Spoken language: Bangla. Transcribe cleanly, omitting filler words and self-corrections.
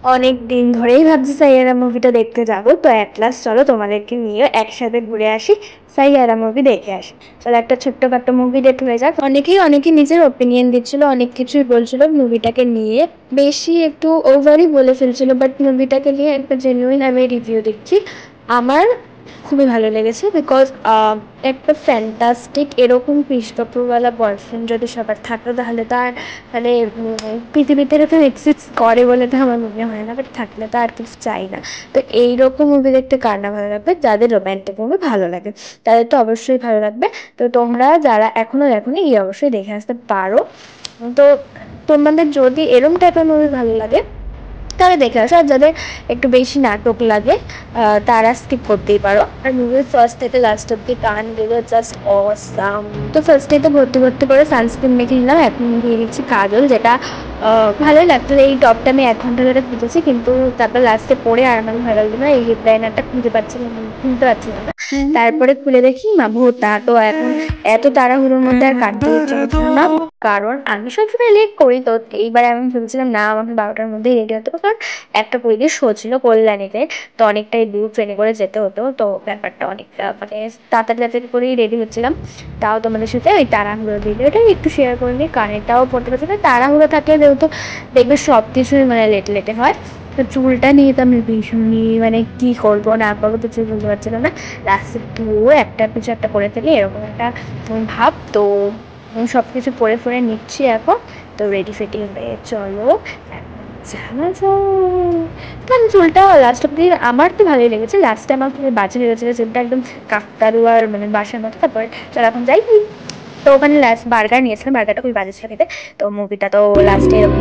অনেক দিন ধরেই ভাবছি সাইয়ারা মুভিটা দেখতে যাবো, তো অ্যাট লাস্ট চলো তোমাদেরকে নিয়ে একসাথে ঘুরে আসি, সাইয়ারা মুভি দেখে আসি। চলো একটা ছোট্টখাট্টো মুভি দেখে হয়ে যাক। অনেকেই নিজের ওপিনিয়ন দিচ্ছিল, অনেক কিছুই বলছিল মুভিটাকে নিয়ে, বেশি একটু ওভারই বলে ফেলছিল, বাট মুভিটাকে নিয়ে একটা জেনুইন আমি রিভিউ দিচ্ছি। আমার খুবই ভালো লেগেছে, বিকজ একটা ফ্যান্টাস্টিক এরকম ক্রিশ কাপুরওয়ালা বয়ফ্রেন্ড যদি সবার থাকতো তাহলে তার মানে পৃথিবীতে এরকম এক্সিস্ট করে বলে তো আমার মনে হয় না, বাট থাকলে তো আর কিছু চাই না। তো এইরকম মুভি দেখতে কার না ভালো লাগবে, যাদের রোম্যান্টিক মুভি ভালো লাগে তাদের তো অবশ্যই ভালো লাগবে। তো তোমরা যারা এখনো দেখোনি এই অবশ্যই দেখে আসতে পারো। তো তোমাদের যদি এরম টাইপের মুভি ভালো লাগে তাহলে দেখে আসো, আর যাদের একটু বেশি নাটক লাগে তারা স্কিপ করতেই পারো। আর মুভির ফার্স্ট থেকে লাস্ট অব্দি গানগুলো জাস্ট অসাম। তো ফার্স্টে তো ভর্তি ভর্তি করে সানস্ক্রিন মেখে নিলাম, এখন দিয়ে দিচ্ছি কাজল, যেটা ভালোই লাগতো। এই টপটা আমি 1 ঘন্টা ধরে খুঁজেছি, কিন্তু তারপর লাস্টে পরে আর আমার ভালো লাগলো না, এই লিপ লাইনারটা খুঁজে পাচ্ছিলাম না, খুঁজতে পারছিলাম না। তারপরে খুলে দেখি মা ভোতা, তো এখন এত তাড়াহুড়োর মধ্যে আর কাটতে ইচ্ছে করছিল না, কারণ আমি সবসময় লেট করি। তো এইবার আমি ভেবেছিলাম না আমাকে 12টার মধ্যেই রেডি হতে হবে, কারণ একটা পরিধি শো ছিল কল্যাণীতে, তো অনেকটাই দূর ট্রেনে করে যেতে হতো। তো ব্যাপারটা অনেকটা মানে তাড়াতাড়ি তাড়াতাড়ি করেই রেডি হচ্ছিলাম। তাও তোমাদের সাথে ওই তাড়াহুড়ো ভিডিওটা একটু শেয়ার করে নিই, কানেরটাও পড়তে পারছি না। তাড়াহুড়ো থাকলে যেহেতু দেখবে সব কিছুই মানে লেটে লেটে হয়। তো চুলটা নিয়ে তো আমি ভীষণই মানে কি করবো না করবো কিছু বুঝতে পারছিলাম না। লাস্টে পুরো একটার পিছু একটা করে ফেলি এরকম একটা ভাব। তো সব কিছু পরে ফরে নিচ্ছি এখন। তো রেডি ফেডি হয়ে চলো মানে চুলটা লাস্ট অব্দি আমার তো ভালোই লেগেছে, লাস্টে আমার খুবই বাজে লেগেছে, চুলটা একদম কাকতারু আর মানে বাসার মতো। তারপরে চল এখন যাই। তো ওখানে লাস্ট বার্গার নিয়েছিলাম, বার্গারটা খুবই বাজে ছিল খেতে। তো মুভিটা তো লাস্টে এরকম